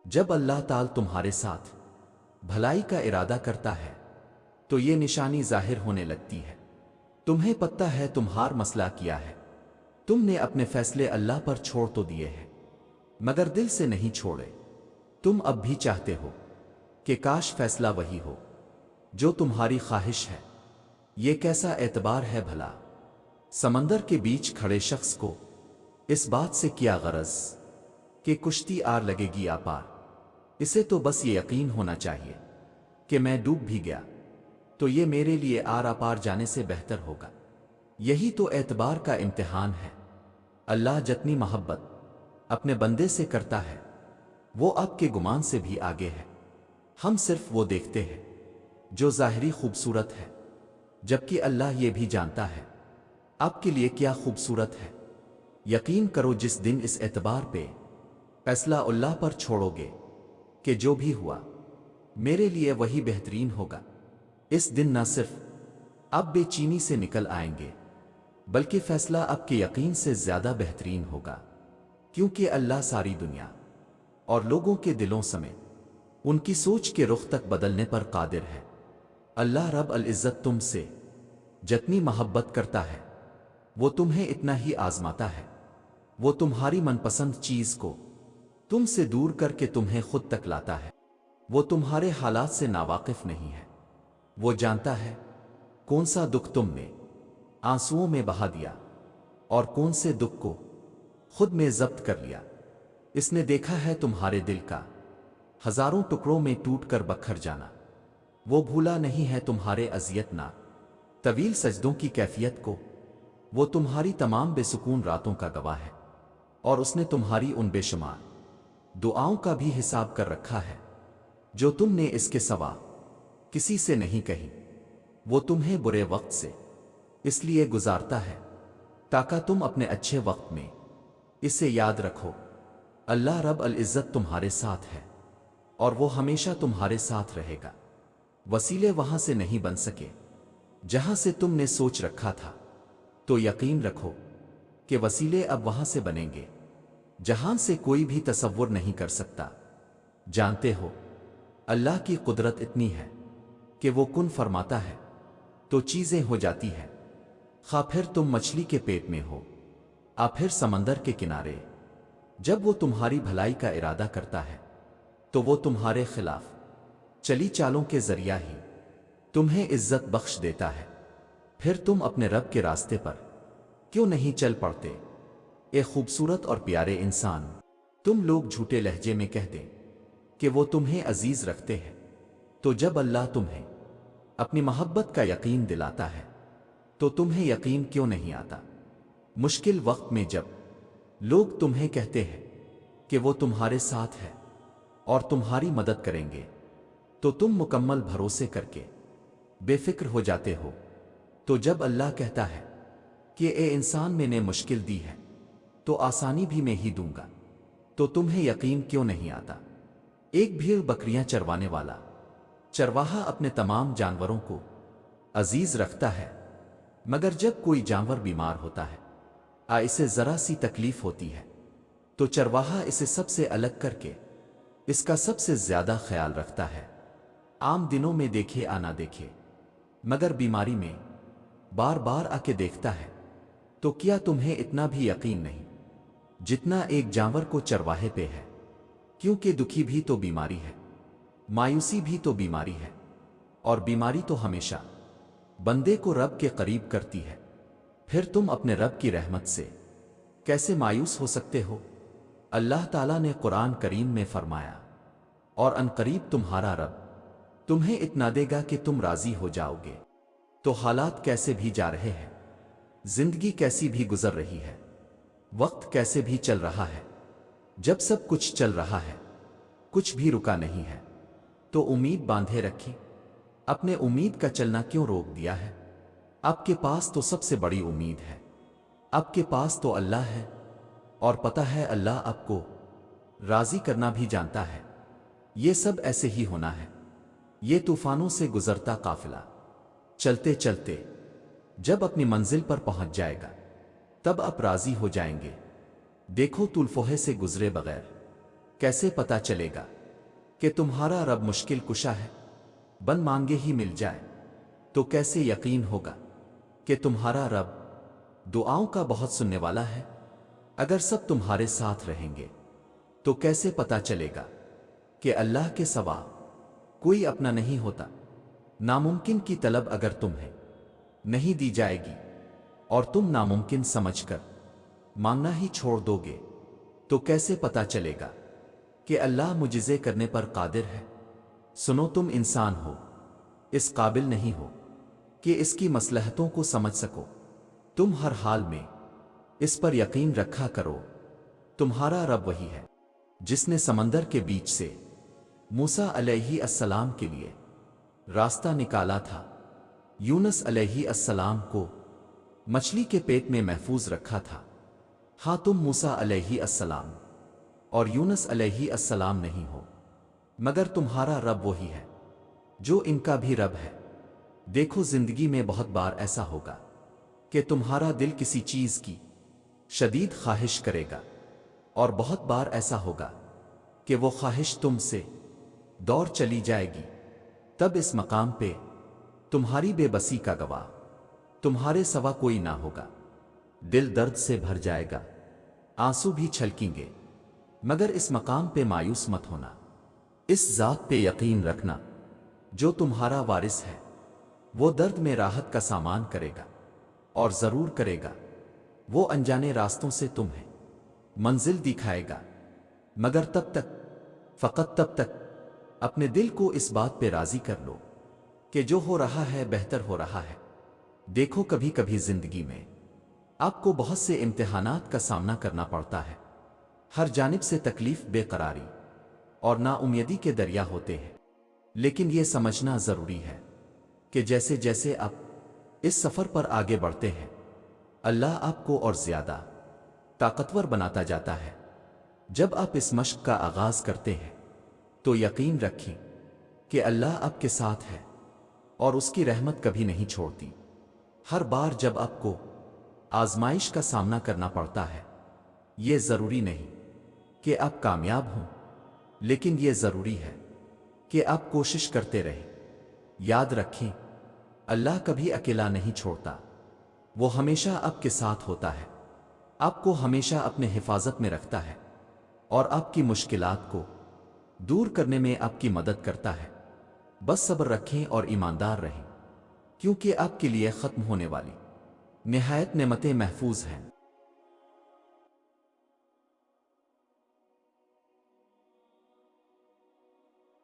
جب اللہ تعالی تمہارے ساتھ بھلائی کا ارادہ کرتا ہے تو یہ نشانی ظاہر ہونے لگتی ہے۔ تمہیں پتہ ہے تمہار مسئلہ کیا ہے، تم نے اپنے فیصلے اللہ پر چھوڑ تو دیے ہیں مگر دل سے نہیں چھوڑے۔ تم اب بھی چاہتے ہو کہ کاش فیصلہ وہی ہو جو تمہاری خواہش ہے۔ یہ کیسا اعتبار ہے بھلا؟ سمندر کے بیچ کھڑے شخص کو اس بات سے کیا غرض کہ کشتی آر لگے گی آپار؟ اسے تو بس یہ یقین ہونا چاہیے کہ میں ڈوب بھی گیا تو یہ میرے لیے آر آپار جانے سے بہتر ہوگا۔ یہی تو اعتبار کا امتحان ہے۔ اللہ جتنی محبت اپنے بندے سے کرتا ہے وہ آپ کے گمان سے بھی آگے ہے۔ ہم صرف وہ دیکھتے ہیں جو ظاہری خوبصورت ہے، جبکہ اللہ یہ بھی جانتا ہے آپ کے لیے کیا خوبصورت ہے۔ یقین کرو جس دن اس اعتبار پہ فیصلہ اللہ پر چھوڑو گے کہ جو بھی ہوا میرے لیے وہی بہترین ہوگا، اس دن نہ صرف آپ بے چینی سے نکل آئیں گے بلکہ فیصلہ آپ کے یقین سے زیادہ بہترین ہوگا، کیونکہ اللہ ساری دنیا اور لوگوں کے دلوں سمیت ان کی سوچ کے رخ تک بدلنے پر قادر ہے۔ اللہ رب العزت تم سے جتنی محبت کرتا ہے وہ تمہیں اتنا ہی آزماتا ہے۔ وہ تمہاری من پسند چیز کو تم سے دور کر کے تمہیں خود تک لاتا ہے۔ وہ تمہارے حالات سے ناواقف نہیں ہے۔ وہ جانتا ہے کون سا دکھ تم نے آنسوؤں میں بہا دیا اور کون سے دکھ کو خود میں ضبط کر لیا۔ اس نے دیکھا ہے تمہارے دل کا ہزاروں ٹکڑوں میں ٹوٹ کر بکھر جانا۔ وہ بھولا نہیں ہے تمہارے اذیت ناک طویل سجدوں کی کیفیت کو۔ وہ تمہاری تمام بے سکون راتوں کا گواہ ہے، اور اس نے تمہاری ان بے شمار دعاؤں کا بھی حساب کر رکھا ہے جو تم نے اس کے سوا کسی سے نہیں کہی۔ وہ تمہیں برے وقت سے اس لیے گزارتا ہے تاکہ تم اپنے اچھے وقت میں اسے یاد رکھو۔ اللہ رب العزت تمہارے ساتھ ہے اور وہ ہمیشہ تمہارے ساتھ رہے گا۔ وسیلے وہاں سے نہیں بن سکے جہاں سے تم نے سوچ رکھا تھا، تو یقین رکھو کہ وسیلے اب وہاں سے بنیں گے جہاں سے کوئی بھی تصور نہیں کر سکتا۔ جانتے ہو اللہ کی قدرت اتنی ہے کہ وہ کن فرماتا ہے تو چیزیں ہو جاتی ہیں۔ خواہ پھر تم مچھلی کے پیٹ میں ہو یا پھر سمندر کے کنارے، جب وہ تمہاری بھلائی کا ارادہ کرتا ہے تو وہ تمہارے خلاف چلی چالوں کے ذریعہ ہی تمہیں عزت بخش دیتا ہے۔ پھر تم اپنے رب کے راستے پر کیوں نہیں چل پڑتے؟ اے خوبصورت اور پیارے انسان، تم لوگ جھوٹے لہجے میں کہہ دیں کہ وہ تمہیں عزیز رکھتے ہیں، تو جب اللہ تمہیں اپنی محبت کا یقین دلاتا ہے تو تمہیں یقین کیوں نہیں آتا؟ مشکل وقت میں جب لوگ تمہیں کہتے ہیں کہ وہ تمہارے ساتھ ہے اور تمہاری مدد کریں گے تو تم مکمل بھروسے کر کے بے فکر ہو جاتے ہو۔ تو جب اللہ کہتا ہے کہ اے انسان میں نے مشکل دی ہے تو آسانی بھی میں ہی دوں گا، تو تمہیں یقین کیوں نہیں آتا؟ ایک بھیڑ بکریاں چروانے والا چرواہا اپنے تمام جانوروں کو عزیز رکھتا ہے، مگر جب کوئی جانور بیمار ہوتا ہے اسے ذرا سی تکلیف ہوتی ہے تو چرواہا اسے سب سے الگ کر کے اس کا سب سے زیادہ خیال رکھتا ہے۔ عام دنوں میں دیکھے نہ دیکھے مگر بیماری میں بار بار آ کے دیکھتا ہے، تو کیا تمہیں اتنا بھی یقین نہیں جتنا ایک جانور کو چرواہے پہ ہے؟ کیونکہ دکھی بھی تو بیماری ہے، مایوسی بھی تو بیماری ہے، اور بیماری تو ہمیشہ بندے کو رب کے قریب کرتی ہے۔ پھر تم اپنے رب کی رحمت سے کیسے مایوس ہو سکتے ہو؟ اللہ تعالیٰ نے قرآن کریم میں فرمایا، اور ان قریب تمہارا رب تمہیں اتنا دے گا کہ تم راضی ہو جاؤ گے۔ تو حالات کیسے بھی جا رہے ہیں، زندگی کیسی بھی گزر رہی ہے، وقت کیسے بھی چل رہا ہے، جب سب کچھ چل رہا ہے کچھ بھی رکا نہیں ہے، تو امید باندھے رکھی۔ اپنے امید کا چلنا کیوں روک دیا ہے؟ آپ کے پاس تو سب سے بڑی امید ہے، آپ کے پاس تو اللہ ہے، اور پتہ ہے اللہ آپ کو راضی کرنا بھی جانتا ہے۔ یہ سب ایسے ہی ہونا ہے۔ یہ طوفانوں سے گزرتا قافلہ چلتے چلتے جب اپنی منزل پر پہنچ جائے گا تب آپ راضی ہو جائیں گے۔ دیکھو طول فوہے سے گزرے بغیر کیسے پتہ چلے گا کہ تمہارا رب مشکل کشا ہے، بن مانگے ہی مل جائے، تو کیسے یقین ہوگا کہ تمہارا رب دعاؤں کا بہت سننے والا ہے؟ اگر سب تمہارے ساتھ رہیں گے تو کیسے پتا چلے گا کہ اللہ کے سوا کوئی اپنا نہیں ہوتا؟ ناممکن کی طلب اگر تمہیں نہیں دی جائے گی اور تم ناممکن سمجھ کر مانگنا ہی چھوڑ دو گے تو کیسے پتا چلے گا کہ اللہ معجزے کرنے پر قادر ہے؟ سنو، تم انسان ہو، اس قابل نہیں ہو کہ اس کی مصلحتوں کو سمجھ سکو۔ تم ہر حال میں اس پر یقین رکھا کرو، تمہارا رب وہی ہے جس نے سمندر کے بیچ سے موسیٰ علیہ السلام کے لیے راستہ نکالا تھا، یونس علیہ السلام کو مچھلی کے پیٹ میں محفوظ رکھا تھا۔ ہاں، تم موسیٰ علیہ السلام اور یونس علیہ السلام نہیں ہو، مگر تمہارا رب وہی ہے جو ان کا بھی رب ہے۔ دیکھو، زندگی میں بہت بار ایسا ہوگا کہ تمہارا دل کسی چیز کی شدید خواہش کرے گا، اور بہت بار ایسا ہوگا کہ وہ خواہش تم سے دور چلی جائے گی۔ تب اس مقام پہ تمہاری بے بسی کا گواہ تمہارے سوا کوئی نہ ہوگا، دل درد سے بھر جائے گا، آنسو بھی چھلکیں گے، مگر اس مقام پہ مایوس مت ہونا، اس ذات پہ یقین رکھنا جو تمہارا وارث ہے، وہ درد میں راحت کا سامان کرے گا، اور ضرور کرے گا۔ وہ انجانے راستوں سے تمہیں منزل دکھائے گا، مگر تب تک، فقط تب تک اپنے دل کو اس بات پہ راضی کر لو کہ جو ہو رہا ہے بہتر ہو رہا ہے۔ دیکھو، کبھی کبھی زندگی میں آپ کو بہت سے امتحانات کا سامنا کرنا پڑتا ہے، ہر جانب سے تکلیف، بے قراری اور نا امیدی کے دریا ہوتے ہیں، لیکن یہ سمجھنا ضروری ہے کہ جیسے جیسے آپ اس سفر پر آگے بڑھتے ہیں، اللہ آپ کو اور زیادہ طاقتور بناتا جاتا ہے۔ جب آپ اس مشق کا آغاز کرتے ہیں تو یقین رکھیں کہ اللہ آپ کے ساتھ ہے اور اس کی رحمت کبھی نہیں چھوڑتی۔ ہر بار جب آپ کو آزمائش کا سامنا کرنا پڑتا ہے، یہ ضروری نہیں کہ آپ کامیاب ہوں، لیکن یہ ضروری ہے کہ آپ کوشش کرتے رہیں۔ یاد رکھیں، اللہ کبھی اکیلا نہیں چھوڑتا، وہ ہمیشہ آپ کے ساتھ ہوتا ہے، آپ کو ہمیشہ اپنے حفاظت میں رکھتا ہے، اور آپ کی مشکلات کو دور کرنے میں آپ کی مدد کرتا ہے۔ بس صبر رکھیں اور ایماندار رہیں، کیونکہ آپ کے لیے ختم ہونے والی نہایت نعمتیں محفوظ ہیں۔